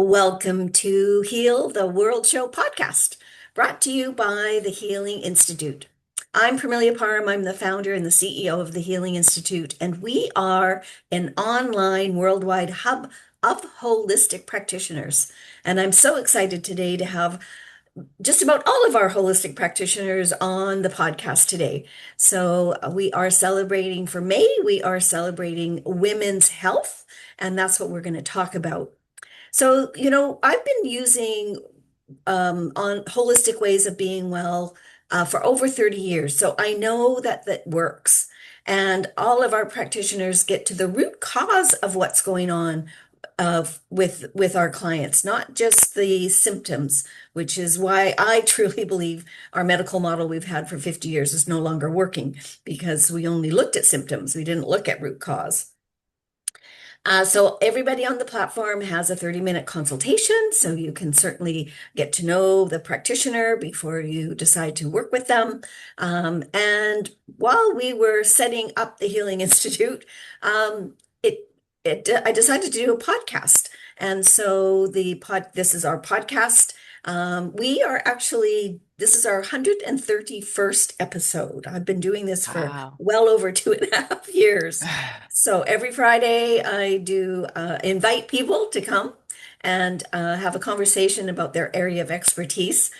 Welcome to Heal the World Show podcast, brought to you by the Healing Institute. I'm Parmelia Parham. I'm the founder and the CEO of the Healing Institute, and we are an online worldwide hub of holistic practitioners. And I'm so excited today to have just about all of our holistic practitioners on the podcast today. So we are celebrating for May, we are celebrating women's health, and that's what we're going to talk about. So, I've been using on holistic ways of being well for over 30 years. So I know that that works. And all of our practitioners get to the root cause of what's going on with our clients, not just the symptoms, which is why I truly believe our medical model we've had for 50 years is no longer working because we only looked at symptoms. We didn't look at root cause. So everybody on the platform has a 30-minute consultation, so you can certainly get to know the practitioner before you decide to work with them. And while we were setting up the Healing Institute, it I decided to do a podcast. And so this is our podcast. This is our 131st episode. I've been doing this for Wow. well over 2.5 years. So every Friday, I do invite people to come and have a conversation about their area of expertise.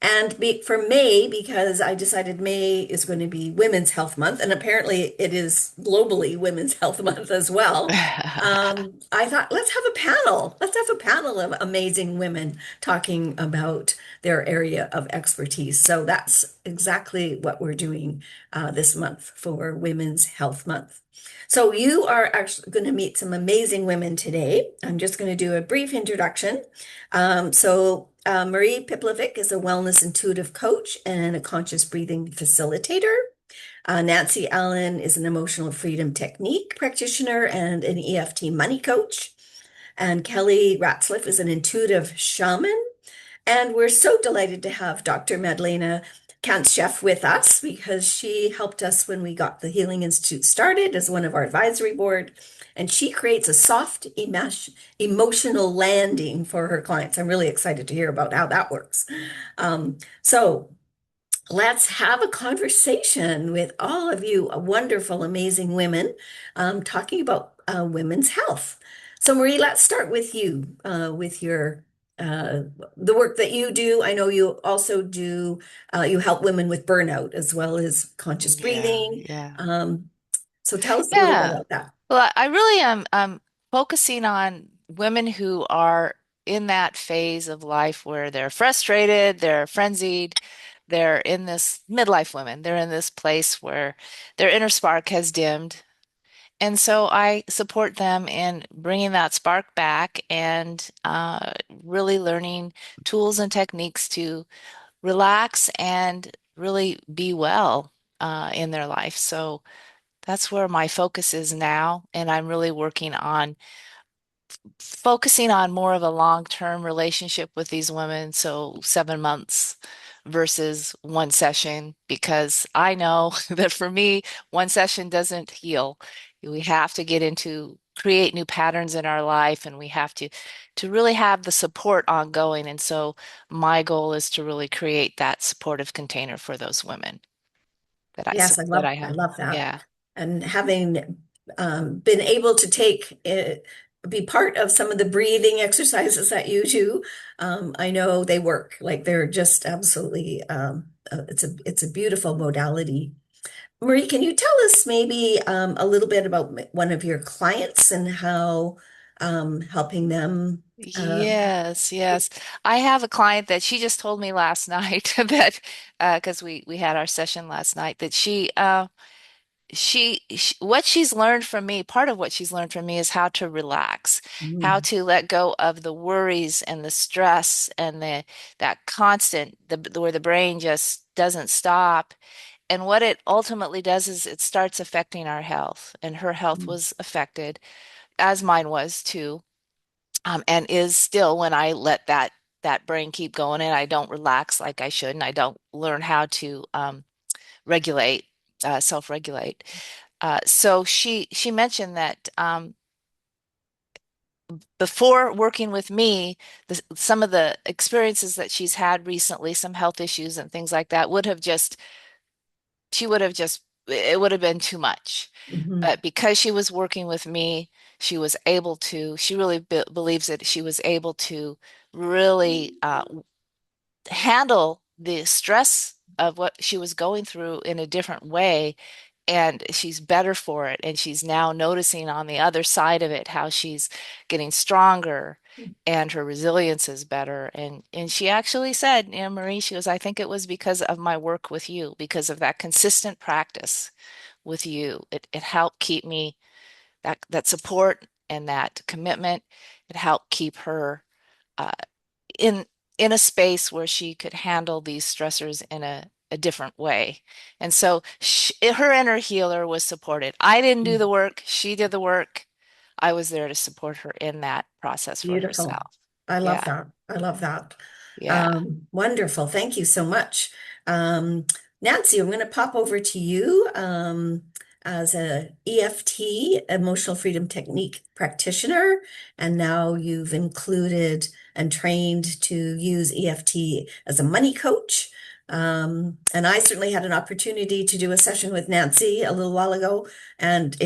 And for May, because I decided May is going to be Women's Health Month, and apparently it is globally Women's Health Month as well. I thought, let's have a panel. Let's have a panel of amazing women talking about their area of expertise. So that's exactly what we're doing this month for Women's Health Month. So you are actually going to meet some amazing women today. I'm just going to do a brief introduction. Marie Piplovic is a wellness intuitive coach and a conscious breathing facilitator. Nancy Allen is an emotional freedom technique practitioner and an EFT money coach. And Kelly Ratzliff is an intuitive shaman. And we're so delighted to have Dr. Madlena Kantschef with us because she helped us when we got the Healing Institute started as one of our advisory board. And she creates a soft emotional landing for her clients. I'm really excited to hear about how that works. So let's have a conversation with all of you wonderful, amazing women talking about women's health. So Marie, let's start with you with your uh, the work that you do. I know you also do, you help women with burnout as well as conscious Yeah, breathing. yeah. Um, so tell us a little bit Yeah. about that. Well, I really am focusing on women who are in that phase of life where they're frustrated, they're frenzied, they're in this midlife women. They're in this place where their inner spark has dimmed. And so I support them in bringing that spark back and really learning tools and techniques to relax and really be well in their life. So that's where my focus is now, and I'm really working on focusing on more of a long-term relationship with these women, so 7 months versus one session, because I know that for me, one session doesn't heal. We have to get into create new patterns in our life, and we have to really have the support ongoing. And so my goal is to really create that supportive container for those women Yes, that I I have. love that. Yeah. And having been able to be part of some of the breathing exercises that you do, I know they work. Like they're just absolutely, it's a beautiful modality. Marie, can you tell us maybe a little bit about one of your clients and how helping them? Yes, yes. I have a client that she just told me last night that because we had our session last night that she what she's learned from me, part of what she's learned from me is how to relax, how Mm, to let go of the worries and the stress and the that constant where the brain just doesn't stop. And what it ultimately does is it starts affecting our health, and her health mm. was affected, as mine was too, and is still when I let that brain keep going and I don't relax like I should, and I don't learn how to regulate, self-regulate. So she mentioned that before working with me, some of the experiences that she's had recently, some health issues and things like that, she would have just, it would have been too much. Hmm. But because she was working with me, she really believes that she was able to really handle the stress of what she was going through in a different way, and she's better for it, and she's now noticing on the other side of it how she's getting stronger and her resilience is better. And she actually said, Marie, she goes, I think it was because of my work with you, because of that consistent practice with you. It helped keep me, that support and that commitment. It helped keep her uh, in in a space where she could handle these stressors in a different way. And so her inner healer was supported. I didn't do the work, she did the work. I was there to support her in that process for Beautiful. herself. I love Yeah, that. I love that. yeah. Wonderful. Thank you so much. Um, Nancy, I'm going to pop over to you as a EFT, Emotional Freedom Technique practitioner, and now you've included and trained to use EFT as a money coach. And I certainly had an opportunity to do a session with Nancy a little while ago, and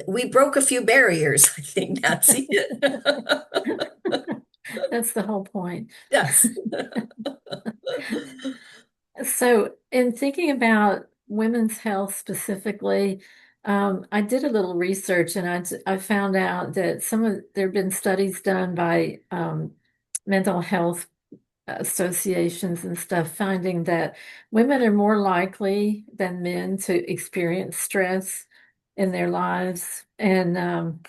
we broke a few barriers, I think, Nancy. That's the whole point. Yes. So, in thinking about women's health specifically, I did a little research and I found out that there have been studies done by mental health associations and stuff, finding that women are more likely than men to experience stress in their lives. And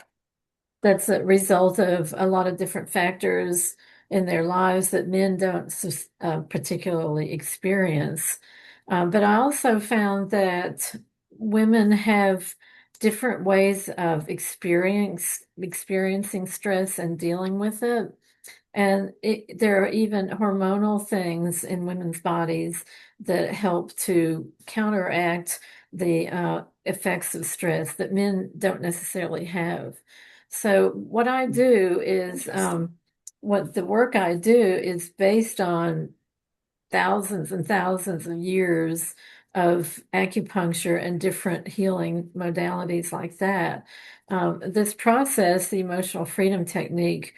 that's a result of a lot of different factors in their lives that men don't particularly experience. But I also found that women have different ways of experiencing stress and dealing with it. And there are even hormonal things in women's bodies that help to counteract the effects of stress that men don't necessarily have. So, what I do is, Interesting. what the work I do is based on thousands and thousands of years of acupuncture and different healing modalities like that. This process, the emotional freedom technique,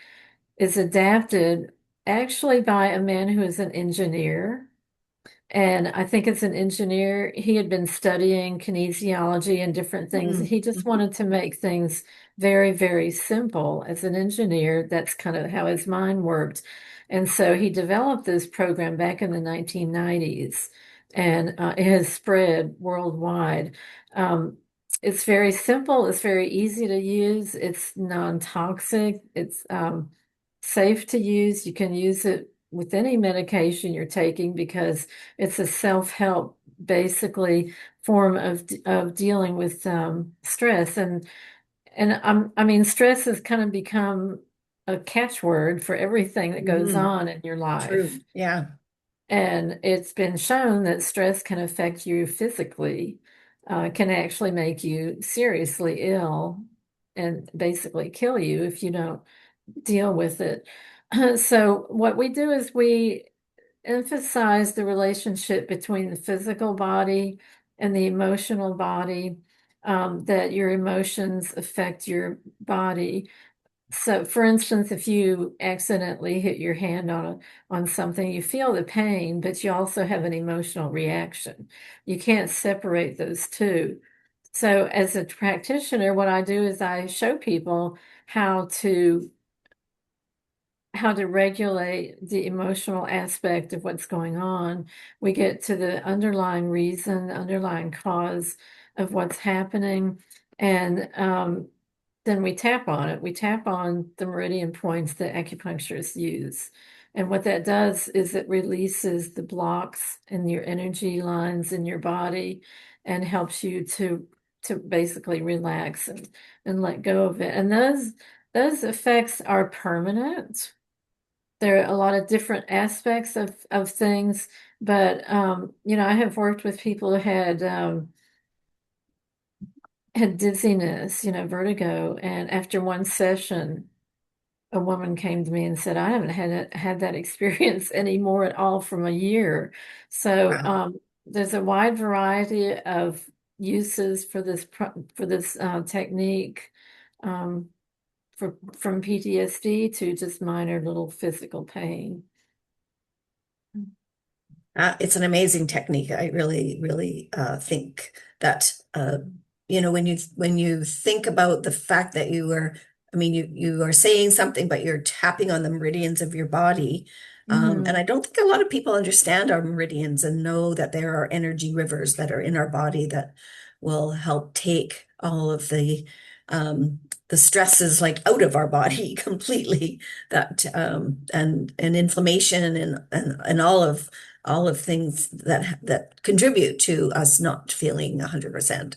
is adapted actually by a man who is an engineer. And I think as an engineer, he had been studying kinesiology and different things. Mm, He just mhm. wanted to make things very, very simple. As an engineer, that's kind of how his mind worked. And so he developed this program back in the 1990s, and it has spread worldwide. Um, it's very simple, it's very easy to use, it's non-toxic, it's safe to use. You can use it with any medication you're taking because it's a self-help basically form of dealing with stress. And I mean, stress has kind of become a catchword for everything that goes Mhm. on in your life. True. Yeah. And it's been shown that stress can affect you physically, can actually make you seriously ill and basically kill you if you don't deal with it. So what we do is we emphasize the relationship between the physical body and the emotional body, that your emotions affect your body. So, for instance, if you accidentally hit your hand on something, you feel the pain, but you also have an emotional reaction. You can't separate those two. So, as a practitioner, what I do is I show people how to how to regulate the emotional aspect of what's going on. We get to the underlying reason, the underlying cause of what's happening, and then we tap on it. We tap on the meridian points that acupuncturists use. And what that does is it releases the blocks in your energy lines in your body and helps you to basically relax and let go of it. And those effects are permanent. There are a lot of different aspects of things, but I have worked with people who had dizziness, vertigo, and after one session, a woman came to me and said, I haven't had that experience anymore at all from a year. So Wow. there's a wide variety of uses for this technique, um, from PTSD to just minor little physical pain. It's an amazing technique. I really, really think that when you think about the fact that I mean, you are saying something, but you're tapping on the meridians of your body. And Hmm. I don't think a lot of people understand our meridians and know that there are energy rivers that are in our body that will help take all of um, the stresses like out of our body completely. That and inflammation and all of things that contribute to us not feeling 100%.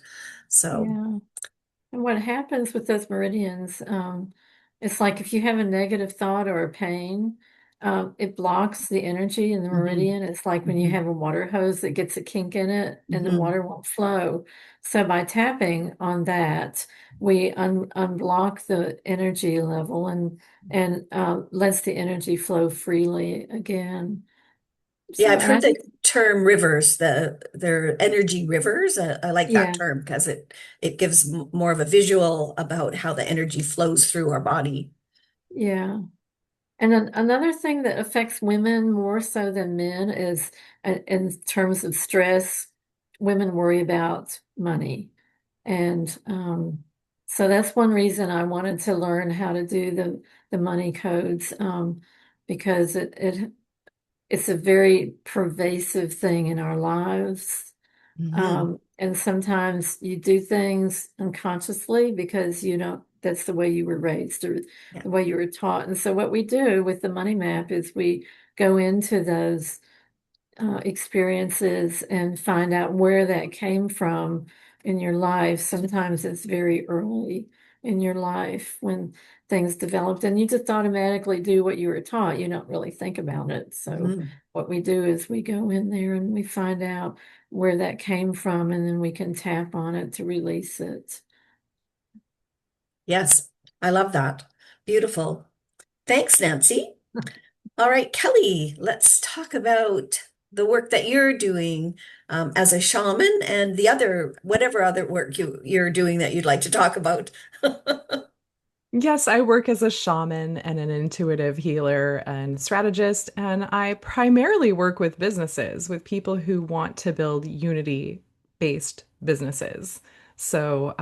So, Yeah. And what happens with those meridians, it's like if you have a negative thought or a pain, it blocks the energy in the mhm, meridian. It's like when you mhm, have a water hose that gets a kink in it and the mhm. water won't flow. So by tapping on that, we unblock the energy level and lets the energy flow freely again. Yeah, So, I've and I heard the think, term rivers, they're energy rivers. I like that yeah. term because it gives more of a visual about how the energy flows through our body. Yeah. And then another thing that affects women more so than men is in terms of stress, women worry about money. And so that's one reason I wanted to learn how to do the money codes, because it's a very pervasive thing in our lives. Hmm. And sometimes you do things unconsciously because you don't, that's the way you were raised or Yeah. the way you were taught. And so what we do with the money map is we go into those experiences and find out where that came from in your life. Sometimes it's very early in your life when things developed, and you just automatically do what you were taught. You don't really think about it. So, Mhm. what we do is we go in there and we find out where that came from, and then we can tap on it to release it. Yes, I love that. Beautiful. Thanks, Nancy. All right, Kelly, let's talk about the work that you're doing as a shaman and the other, whatever other work you're doing that you'd like to talk about. Yes, I work as a shaman and an intuitive healer and strategist, and I primarily work with businesses, with people who want to build unity-based businesses. So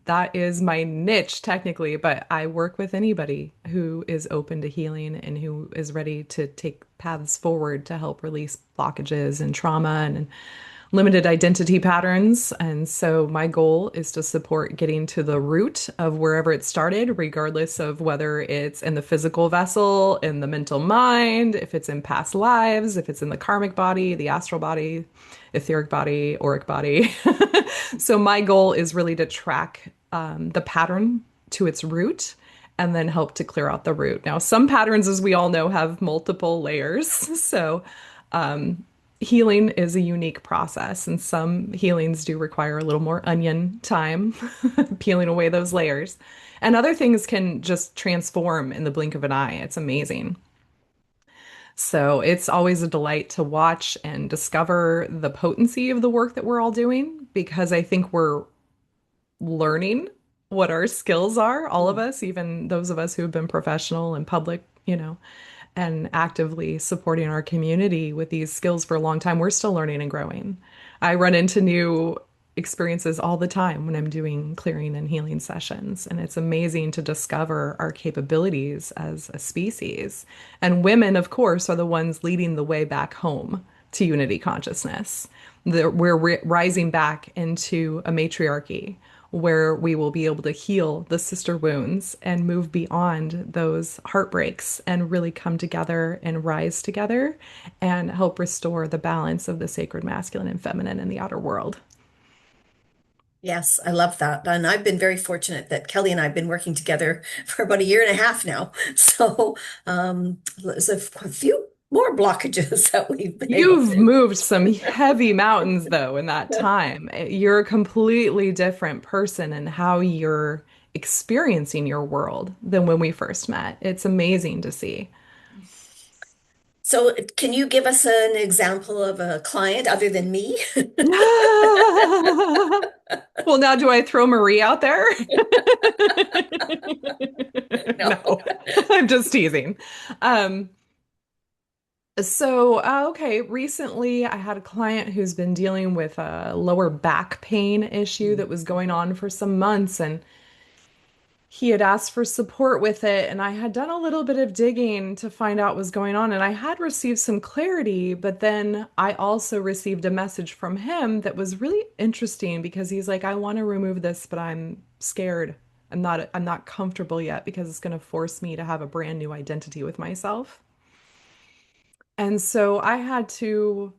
that is my niche technically, but I work with anybody who is open to healing and who is ready to take paths forward to help release blockages and trauma and limited identity patterns. And so my goal is to support getting to the root of wherever it started, regardless of whether it's in the physical vessel, in the mental mind, if it's in past lives, if it's in the karmic body, the astral body, etheric body, auric body. So my goal is really to track the pattern to its root and then help to clear out the root. Now, some patterns, as we all know, have multiple layers. So healing is a unique process, and some healings do require a little more onion time, peeling away those layers. And other things can just transform in the blink of an eye. It's amazing. So it's always a delight to watch and discover the potency of the work that we're all doing because I think we're learning what our skills are, all of Mm. us, even those of us who have been professional and public, and actively supporting our community with these skills for a long time. We're still learning and growing. I run into new experiences all the time when I'm doing clearing and healing sessions, and it's amazing to discover our capabilities as a species. And women, of course, are the ones leading the way back home to unity consciousness. We're rising back into a matriarchy where we will be able to heal the sister wounds and move beyond those heartbreaks and really come together and rise together and help restore the balance of the sacred masculine and feminine in the outer world. Yes, I love that. And I've been very fortunate that Kelly and I have been working together for about a year and a half now. So there's a few more blockages that we've been able You've to. moved some heavy mountains, though, in that time. You're a completely different person in how you're experiencing your world than when we first met. It's amazing to see. So, can you give us an example of a client other than me? Well, now do I throw Marie out there? No. No, I'm just teasing. Um, okay, recently I had a client who's been dealing with a lower back pain issue that was going on for some months, and he had asked for support with it, and I had done a little bit of digging to find out what was going on, and I had received some clarity, but then I also received a message from him that was really interesting because he's like, I want to remove this, but I'm scared. I'm not comfortable yet because it's going to force me to have a brand new identity with myself. And so I had to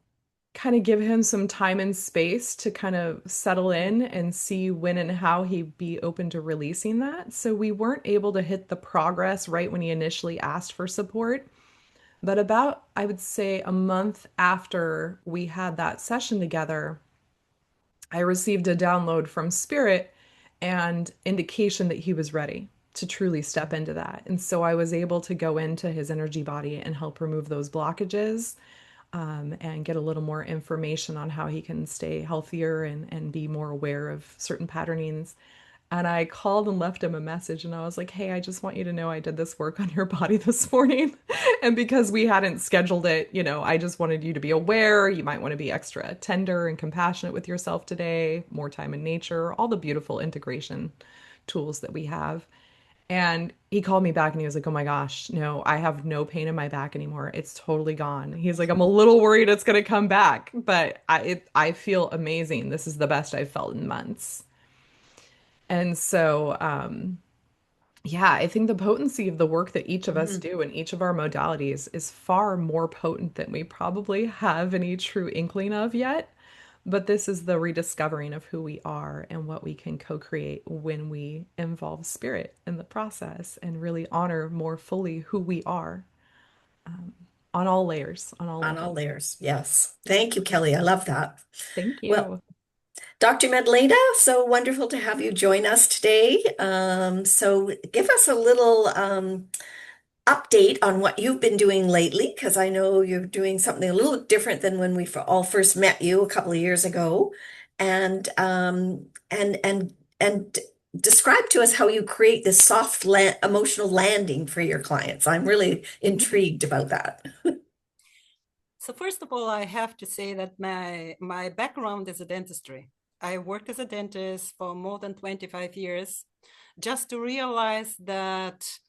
kind of give him some time and space to kind of settle in and see when and how he'd be open to releasing that. So we weren't able to hit the progress right when he initially asked for support. But about, I would say, a month after we had that session together, I received a download from Spirit and indication that he was ready to truly step into that. And so I was able to go into his energy body and help remove those blockages, and get a little more information on how he can stay healthier and be more aware of certain patternings. And I called and left him a message and I was like, hey, I just want you to know I did this work on your body this morning. And because we hadn't scheduled it, I just wanted you to be aware. You might want to be extra tender and compassionate with yourself today, more time in nature, all the beautiful integration tools that we have. And he called me back and he was like, oh my gosh, no, I have no pain in my back anymore. It's totally gone. He's like, I'm a little worried it's going to come back, but I feel amazing. This is the best I've felt in months. And so, yeah, I think the potency of the work that each of us Mhm. do in each of our modalities is far more potent than we probably have any true inkling of yet. But this is the rediscovering of who we are and what we can co-create when we involve spirit in the process and really honor more fully who we are, on all layers, on all On all levels. layers. Yes. Thank you, Kelly. I love that. Thank Well, you. Dr. Medleda, so wonderful to have you join us today. So give us a little update on what you've been doing lately, because I know you're doing something a little different than when we all first met you a couple of years ago. And describe to us how you create this soft emotional landing for your clients. I'm really intrigued about that. So first of all, I have to say that my background is a dentistry. I worked as a dentist for more than 25 years, just to realize that,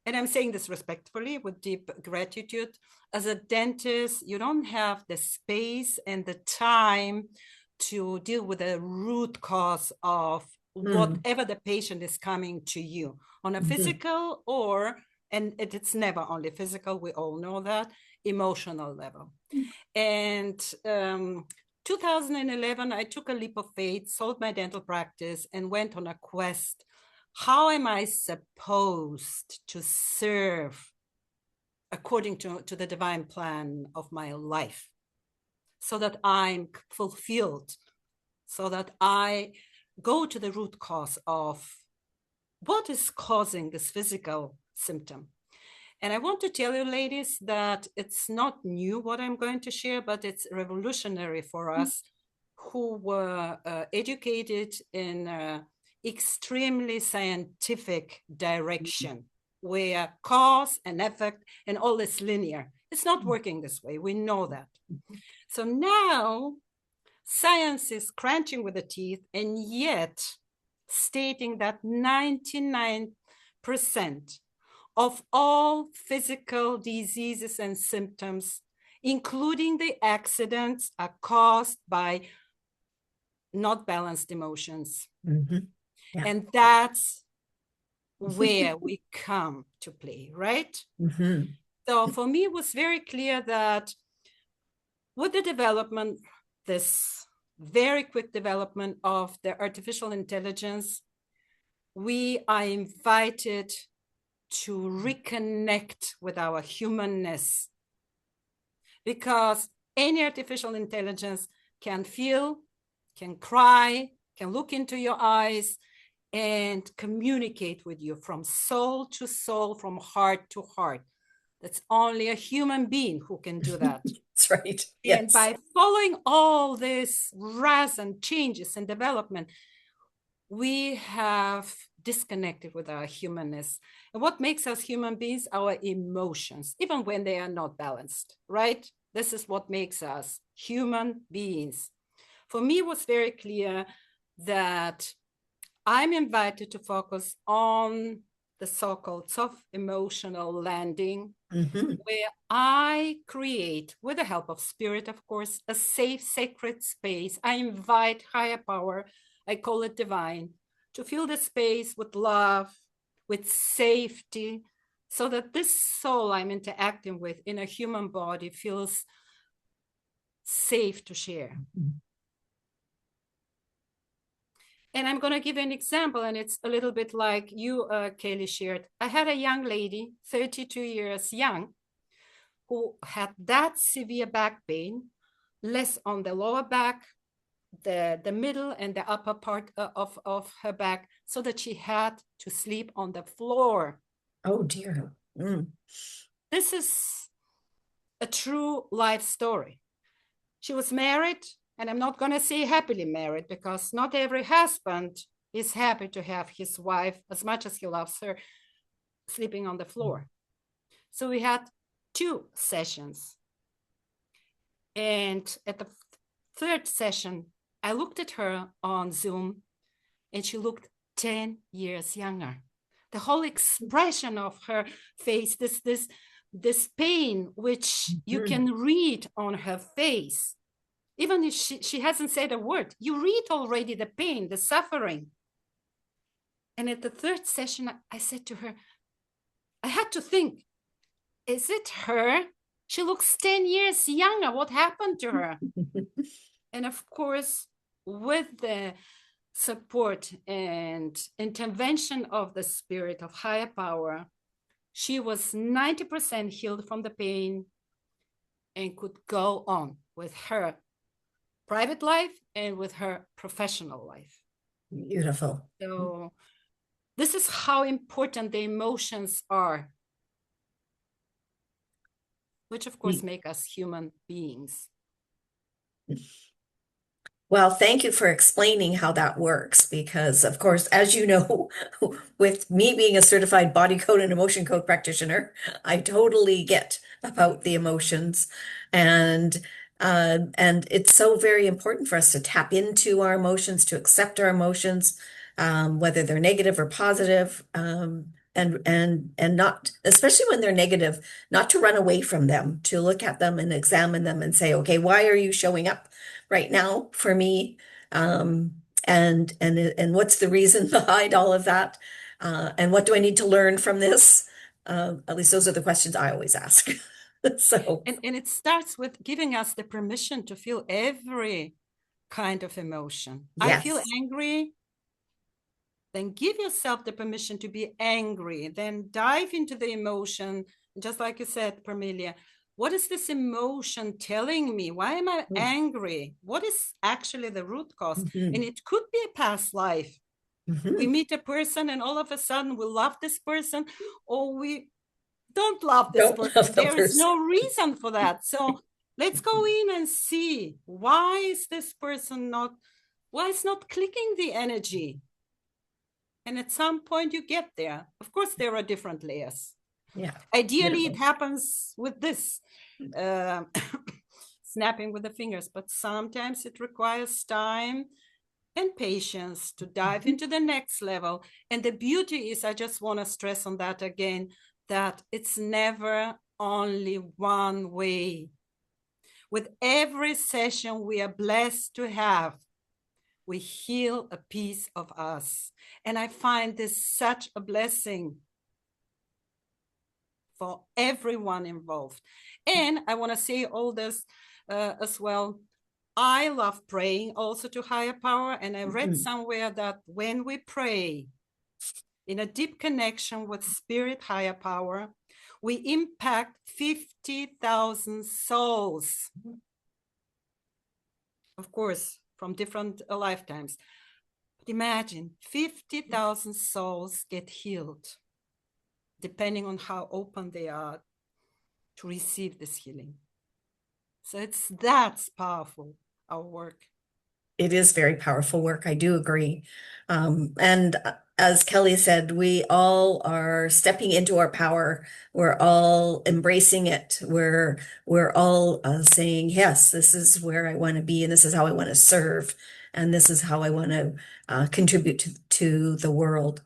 and I'm saying this respectfully with deep gratitude, as a dentist, you don't have the space and the time to deal with the root cause of Mm, whatever the patient is coming to you on a mhm, physical and it's never only physical, we all know that, emotional level. And 2011, I took a leap of faith, sold my dental practice, and went on a quest. How am I supposed to serve according to the divine plan of my life so that I'm fulfilled, so that I go to the root cause of what is causing this physical symptom? And I want to tell you, ladies, that it's not new what I'm going to share, but it's revolutionary for us who were educated in extremely scientific direction, where cause and effect and all is linear. It's not working this way. We know that. So now science is crunching with the teeth and yet stating that 99% of all physical diseases and symptoms, including the accidents, are caused by not balanced emotions. mhm. Yeah. And that's where we come to play, right? Mhm. So for me, it was very clear that with the development, this very quick development of the artificial intelligence, we are invited to reconnect with our humanness, because any artificial intelligence can feel, can cry, can look into your eyes, and communicate with you from soul to soul, from heart to heart. That's only a human being who can do that. That's right. And Yes. by following all this rise and changes and development, we have disconnected with our humanness. And what makes us human beings? Our emotions, even when they are not balanced, right? This is what makes us human beings. For me, it was very clear that I'm invited to focus on the so-called soft emotional landing, where I create, with the help of spirit, of course, a safe, sacred space. I invite higher power, I call it divine, to fill the space with love, with safety, so that this soul I'm interacting with in a human body feels safe to share. And I'm going to give an example, and it's a little bit like you, Kaylee, shared. I had a young lady, 32 years young, who had that severe back pain, less on the lower back, the middle and the upper part of her back, so that she had to sleep on the floor. Oh, dear. This is a true life story. She was married, and I'm not going to say happily married, because not every husband is happy to have his wife, as much as he loves her, sleeping on the floor. So we had 2 sessions. And at the 3rd session, I looked at her on Zoom, and she looked 10 years younger. The whole expression of her face, this pain, which you can read on her face. Even if she hasn't said a word, you read already the pain, the suffering. And at the 3rd session, I said to her, I had to think, is it her? She looks 10 years younger. What happened to her? And of course, with the support and intervention of the spirit of higher power, she was 90% healed from the pain and could go on with her private life and with her professional life. Beautiful. So this is how important the emotions are, which of course make us human beings. Well, thank you for explaining how that works, because of course, as you know, with me being a certified body code and emotion code practitioner, I totally get about the emotions, and it's so very important for us to tap into our emotions, to accept our emotions, whether they're negative or positive, and not, especially when they're negative, not to run away from them, to look at them and examine them and say, okay, why are you showing up right now for me? And what's the reason behind all of that? And what do I need to learn from this? At least those are the questions I always ask. So, and it starts with giving us the permission to feel every kind of emotion. I feel yes. angry. Then give yourself the permission to be angry. Then dive into the emotion. Just like you said, Parmelia, what is this emotion telling me? Why am I angry? What is actually the root cause? And it could be a past life. We meet a person and all of a sudden we love this person, or we don't love this person. There is no reason for that. So let's go in and see, why is this person why is not clicking the energy? And at some point you get there. Of course, there are different layers. Yeah. Ideally, it happens with this snapping with the fingers, but sometimes it requires time and patience to dive into the next level. And the beauty is, I just want to stress on that again, that it's never only one way. With every session we are blessed to have, we heal a piece of us. And I find this such a blessing for everyone involved. And I want to say all this as well. I love praying also to higher power. And I read somewhere that when we pray in a deep connection with spirit, higher power, we impact 50,000 souls. Of course, from different lifetimes. But imagine 50,000 souls get healed, depending on how open they are to receive this healing. So that's powerful, our work. It is very powerful work. I do agree. And as Kelly said, we all are stepping into our power. We're all embracing it. We're all saying, yes, this is where I want to be, and this is how I want to serve, and this is how I want to contribute to the world.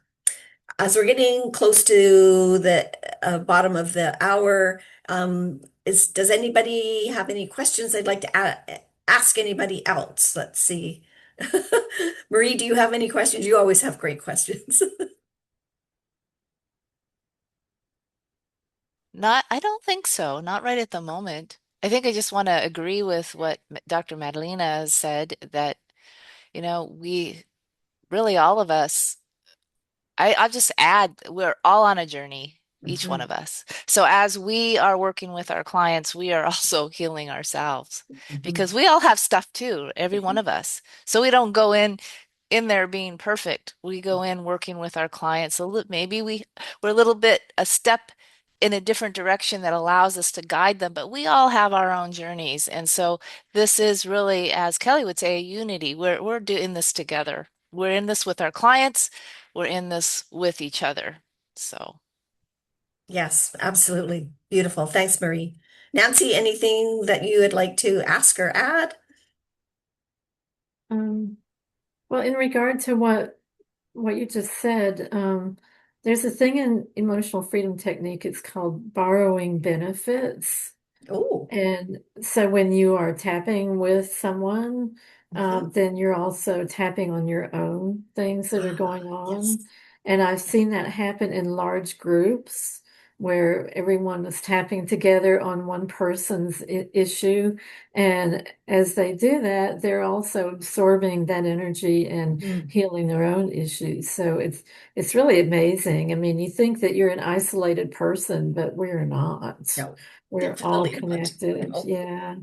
As we're getting close to the bottom of the hour, does anybody have any questions they'd like to ask anybody else? Let's see. Marie, do you have any questions? You always have great questions. I don't think so. Not right at the moment. I think I just want to agree with what Dr. Madalena has said that, we really all of us, I'll just add, we're all on a journey, each one Mhm, of us. So as we are working with our clients, we are also healing ourselves mhm. because we all have stuff too, every one of us. So we don't go in there being perfect. We go in working with our clients. So maybe we're a little bit a step in a different direction that allows us to guide them, but we all have our own journeys. And so this is really, as Kelly would say, a unity. We're doing this together. We're in this with our clients. We're in this with each other. So Yes, absolutely. Beautiful. Thanks, Marie. Nancy, anything that you would like to ask or add? Um, well, in regard to what you just said, there's a thing in emotional freedom technique, it's called borrowing benefits. Oh, And so when you are tapping with someone, mhm. then you're also tapping on your own things that are going Yes. on. And I've seen that happen in large groups where everyone is tapping together on one person's issue. And as they do that, they're also absorbing that energy and Mhm. healing their own issues. So it's really amazing. I mean, you think that you're an isolated person, but we're not. No, We're all definitely not. connected. No. Yeah.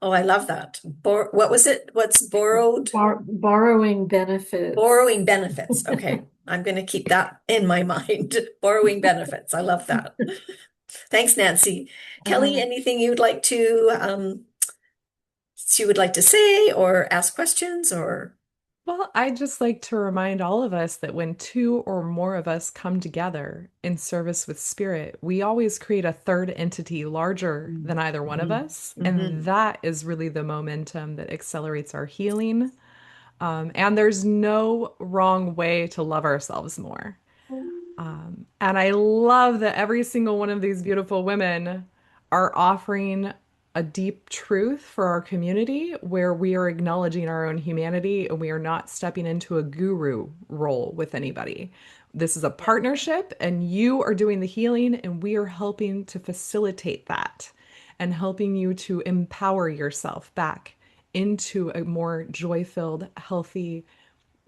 Oh, I love that. What was it? What's borrowed? Borrowing benefits. Borrowing benefits. Okay. I'm going to keep that in my mind. Borrowing benefits. I love that. Thanks, Nancy. Kelly, Uh, anything you would like to say or ask questions or? Well, I'd just like to remind all of us that when two or more of us come together in service with spirit, we always create a third entity larger than either one of Mhm. us. And Mhm. that is really the momentum that accelerates our healing. And there's no wrong way to love ourselves more. And I love that every single one of these beautiful women are offering a deep truth for our community where we are acknowledging our own humanity and we are not stepping into a guru role with anybody. This is a Yeah. partnership, and you are doing the healing, and we are helping to facilitate that and helping you to empower yourself back into a more joy filled, healthy,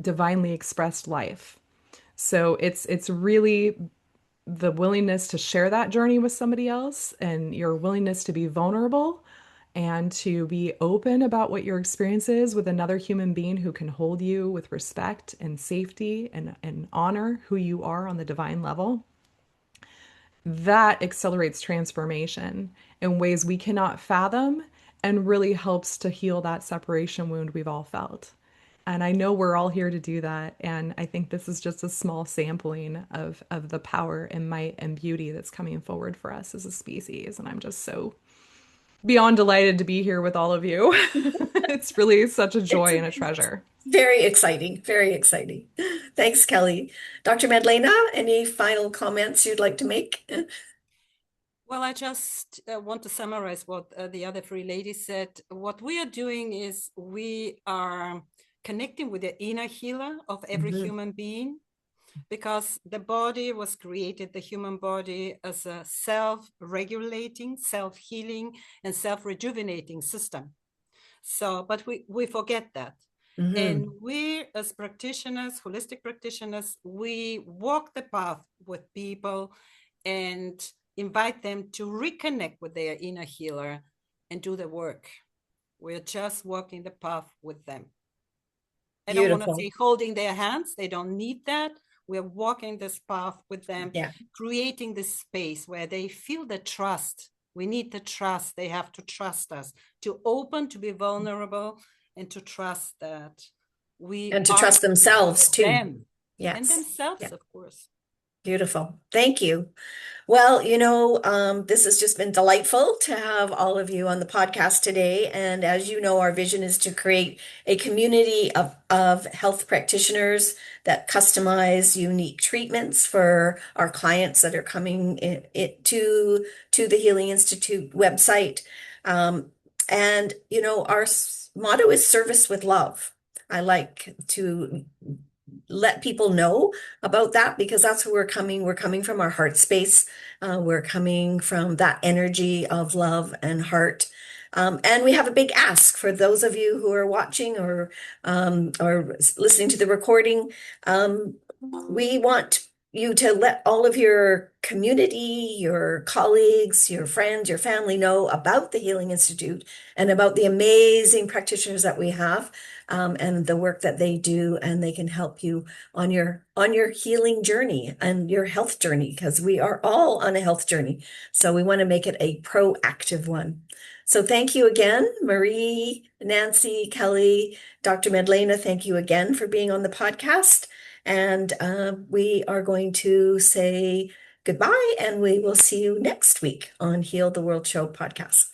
divinely expressed life. So it's really the willingness to share that journey with somebody else and your willingness to be vulnerable and to be open about what your experience is with another human being who can hold you with respect and safety and honor who you are on the divine level. That accelerates transformation in ways we cannot fathom and really helps to heal that separation wound we've all felt. And I know we're all here to do that. And I think this is just a small sampling of the power and might and beauty that's coming forward for us as a species. And I'm just so beyond delighted to be here with all of you. It's really such a It's joy and a treasure. very exciting. Very exciting. Thanks, Kelly. Dr. Madlena, any final comments you'd like to make? Well, I just want to summarize what the other three ladies said. What we are doing is we are connecting with the inner healer of every Mhm. human being, because the body was created, the human body, as a self-regulating, self-healing, and self-rejuvenating system. So, but we forget that. And Mhm. we, as practitioners, holistic practitioners, we walk the path with people and invite them to reconnect with their inner healer and do the work. We're just walking the path with them. I don't want to Beautiful. say holding their hands. They don't need that. We're walking this path with them, Yeah. creating this space where they feel the trust. We need the trust. They have to trust us, to open, to be vulnerable, and to trust that we And to are trust here themselves for too. them and Yes. themselves, Yeah. of course. Beautiful. Thank you. Well, this has just been delightful to have all of you on the podcast today. And as you know, our vision is to create a community of health practitioners that customize unique treatments for our clients that are coming to the Healing Institute website. And our motto is service with love. I like to let people know about that because that's where we're coming. We're coming from our heart space. We're coming from that energy of love and heart. And we have a big ask for those of you who are watching or listening to the recording. We want you to let all of your community, your colleagues, your friends, your family know about the Healing Institute and about the amazing practitioners that we have, and the work that they do, and they can help you on your healing journey and your health journey, because we are all on a health journey. So we want to make it a proactive one. So thank you again, Marie, Nancy, Kelly, Dr. Medlena. Thank you again for being on the podcast. And we are going to say goodbye, and we will see you next week on Heal the World Show podcast.